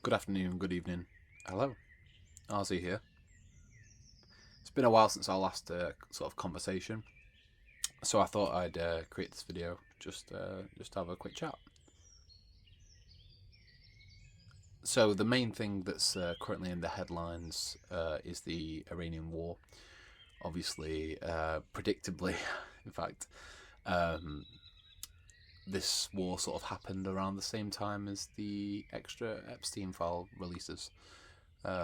Good afternoon, good evening. Hello, RZ here. It's been a while since our last sort of conversation, so I thought I'd create this video just to have a quick chat. So the main thing that's currently in the headlines is the Iranian war. Obviously, predictably, in fact, um, this war sort of happened around the same time as the extra Epstein file releases,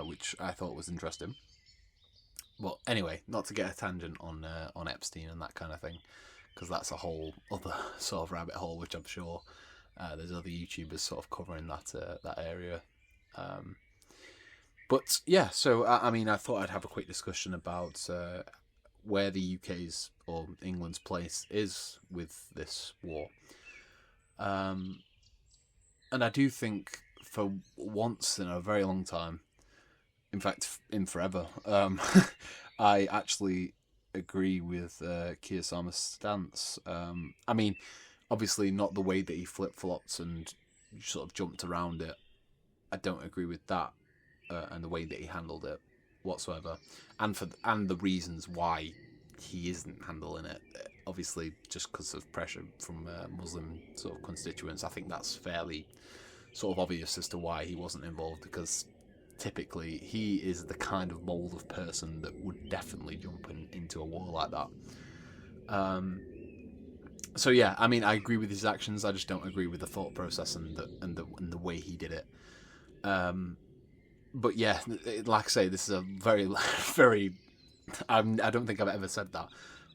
which I thought was interesting. Well, anyway, not to get a tangent on Epstein and that kind of thing, because that's a whole other sort of rabbit hole, which I'm sure there's other YouTubers sort of covering that area. Um, but yeah, so I mean, I thought I'd have a quick discussion about where the UK's or England's place is with this war. Um, and I do think for once in a very long time, in fact, in forever, I actually agree with Keir Starmer's stance. I mean, obviously not the way that he flip flopped and sort of jumped around it. I don't agree with that and the way that he handled it whatsoever, and the reasons why he isn't handling it. Obviously, just because of pressure from Muslim sort of constituents, I think that's fairly sort of obvious as to why he wasn't involved because typically he is the kind of mold of person that would definitely jump into a war like that. Um, so yeah, I mean, I agree with his actions. I just don't agree with the thought process and the way he did it. Um, but yeah, like I say, this is a very very. I don't think I've ever said that.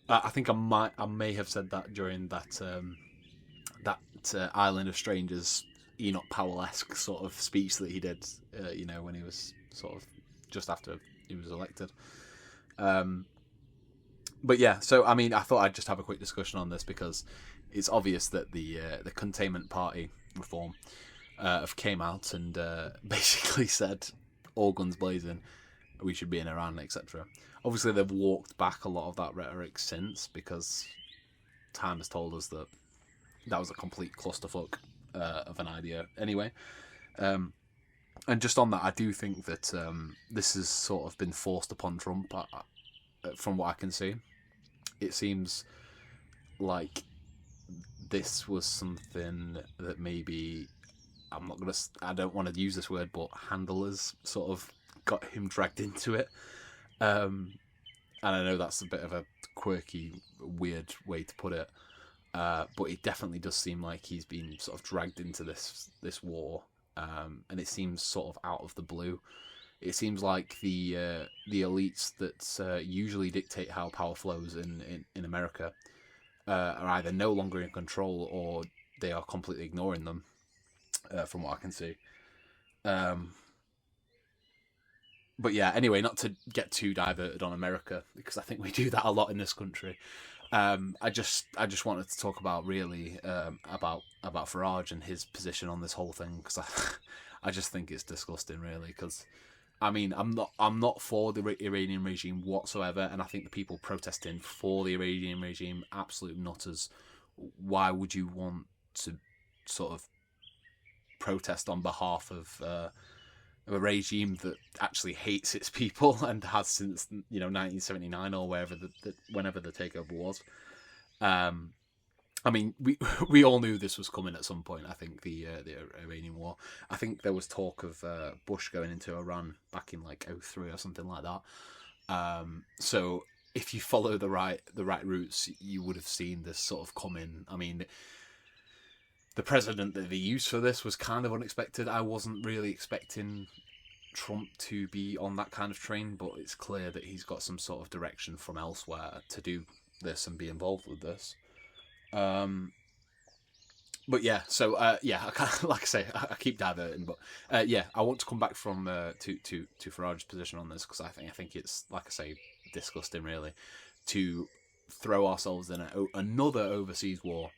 I think I may have said that during that Island of Strangers Enoch Powell-esque sort of speech that he did, when he was sort of just after he was elected. Um, but yeah, so I mean, I thought I'd just have a quick discussion on this because it's obvious that the Containment Party reform have came out and basically said all guns blazing, we should be in Iran, etc. Obviously, they've walked back a lot of that rhetoric since because time has told us that that was a complete clusterfuck of an idea. Anyway, um, and just on that, I do think that this has sort of been forced upon Trump. From what I can see, it seems like this was something that maybe I don't want to use this word, but handlers sort of got him dragged into it. Um, and I know that's a bit of a quirky, weird way to put it. But it definitely does seem like he's been sort of dragged into this war, and it seems sort of out of the blue. It seems like the elites that usually dictate how power flows in America are either no longer in control or they are completely ignoring them, from what I can see. Um, but yeah, anyway, not to get too diverted on America because I think we do that a lot in this country. I just wanted to talk about really about Farage and his position on this whole thing because I just think it's disgusting really because I mean I'm not for the Iranian regime whatsoever, and I think the people protesting for the Iranian regime absolute nutters. Why would you want to sort of protest on behalf of a regime that actually hates its people and has since 1979 or wherever whenever the takeover was. Um, I mean, we all knew this was coming at some point. I think the Iranian war. I think there was talk of Bush going into Iran back in like '03 or something like that. So if you follow the right routes, you would have seen this sort of coming. I mean, the president that they used for this was kind of unexpected. I wasn't really expecting Trump to be on that kind of train, but it's clear that he's got some sort of direction from elsewhere to do this and be involved with this. Um, but yeah, so yeah, like I say, I keep diverting, but yeah, I want to come back from to Farage's position on this because I think it's like I say, disgusting really to throw ourselves in another overseas war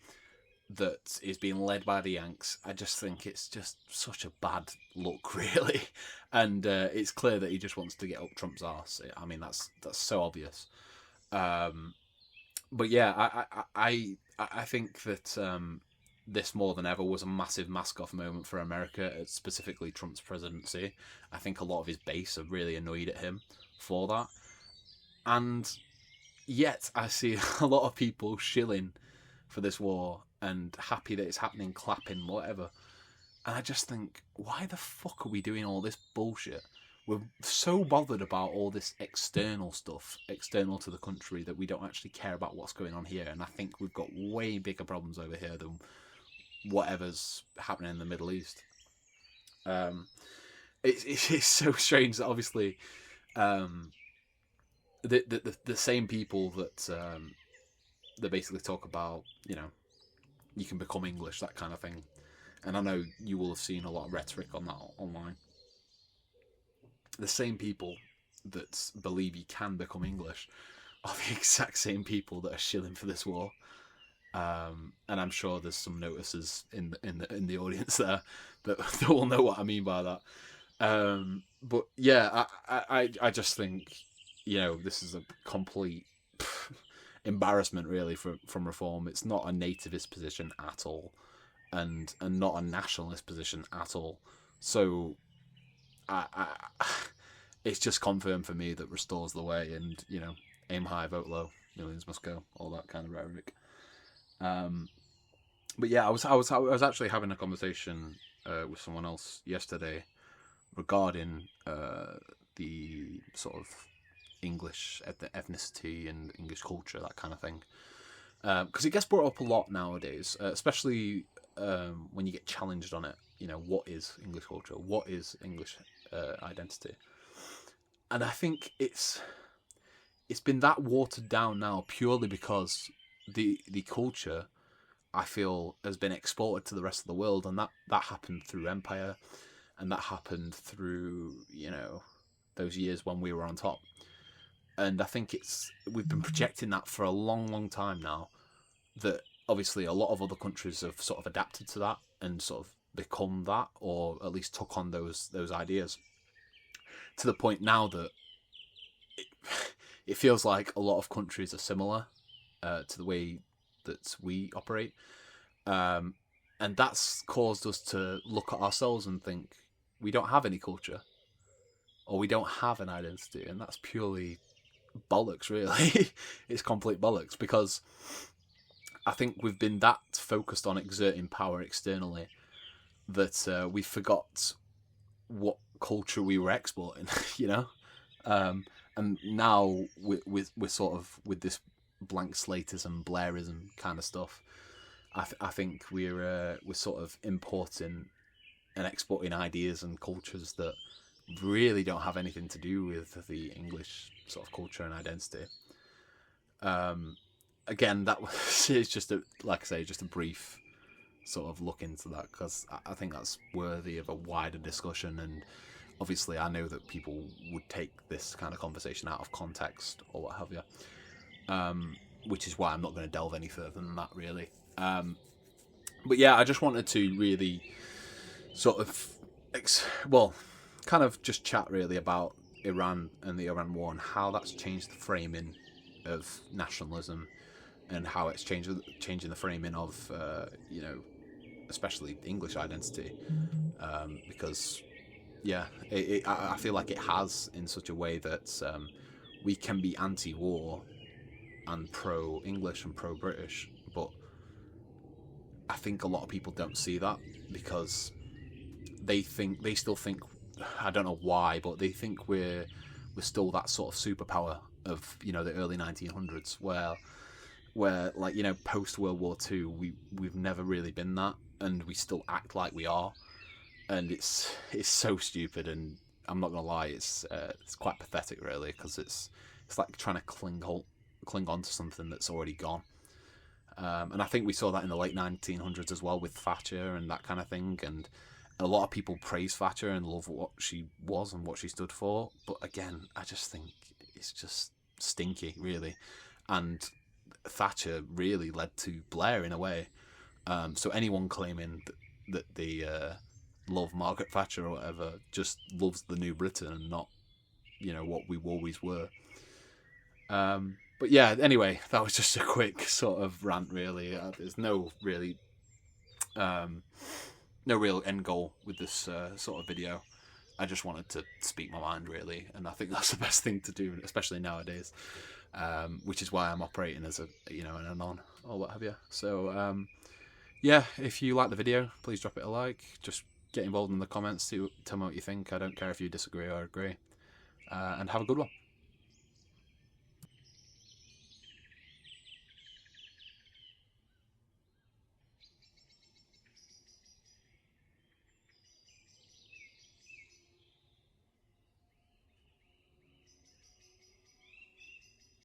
that is being led by the Yanks. I just think it's just such a bad look, really, and it's clear that he just wants to get up Trump's arse. I mean, that's so obvious. Um, but yeah, I think that this more than ever was a massive mask-off moment for America, specifically Trump's presidency. I think a lot of his base are really annoyed at him for that. And yet I see a lot of people shilling for this war and happy that it's happening, clapping, whatever. And I just think, why the fuck are we doing all this bullshit? We're so bothered about all this external stuff, external to the country, that we don't actually care about what's going on here. And I think we've got way bigger problems over here than whatever's happening in the Middle East. It's so strange that obviously the same people that basically talk about, you can become English, that kind of thing. And I know you will have seen a lot of rhetoric on that online. The same people that believe you can become English are the exact same people that are shilling for this war. And I'm sure there's some notices in the audience there that will know what I mean by that. But yeah, I just think, this is a complete embarrassment, really, from Reform. It's not a nativist position at all, and not a nationalist position at all. So, it's just confirmed for me that Restore's the way, and aim high, vote low, millions must go, all that kind of rhetoric. But yeah, I was actually having a conversation with someone else yesterday regarding the sort of English ethnicity and English culture, that kind of thing, because it gets brought up a lot nowadays, especially when you get challenged on it. What is English culture? What is English identity? And I think it's been that watered down now purely because the culture, I feel, has been exported to the rest of the world, and that happened through empire, and that happened through those years when we were on top. And I think we've been projecting that for a long, long time now. That obviously a lot of other countries have sort of adapted to that and sort of become that, or at least took on those ideas, to the point now that it feels like a lot of countries are similar to the way that we operate, and that's caused us to look at ourselves and think we don't have any culture, or we don't have an identity, and that's purely bollocks, really. It's complete bollocks, because I think we've been that focused on exerting power externally that we forgot what culture we were exporting, and now we're sort of with this blank slatism, Blairism kind of stuff. I think we're sort of importing and exporting ideas and cultures that really don't have anything to do with the English sort of culture and identity. Again, that is just just a brief sort of look into that, because I think that's worthy of a wider discussion. And obviously I know that people would take this kind of conversation out of context or what have you, which is why I'm not going to delve any further than that, really. But yeah, I just wanted to really sort of kind of just chat really about Iran and the Iran war, and how that's changed the framing of nationalism, and how it's changing the framing of especially English identity, because I feel like it has, in such a way that we can be anti-war and pro-English and pro-British, but I think a lot of people don't see that, because they still think, I don't know why, but they think we're still that sort of superpower of the early 1900s, where post World War II we've never really been that, and we still act like we are, and it's so stupid. And I'm not gonna lie, it's quite pathetic, really, because it's like trying to cling on to something that's already gone. And I think we saw that in the late 1900s as well, with Thatcher and that kind of thing. And a lot of people praise Thatcher and love what she was and what she stood for. But again, I just think it's just stinky, really. And Thatcher really led to Blair in a way. So anyone claiming that they love Margaret Thatcher or whatever just loves the New Britain and not, what we always were. But yeah, anyway, that was just a quick sort of rant, really. There's no really No real end goal with this sort of video. I just wanted to speak my mind, really, and I think that's the best thing to do, especially nowadays. Which is why I'm operating as an anon or what have you. So yeah, if you like the video, please drop it a like. Just get involved in the comments. Tell me what you think. I don't care if you disagree or agree. And have a good one.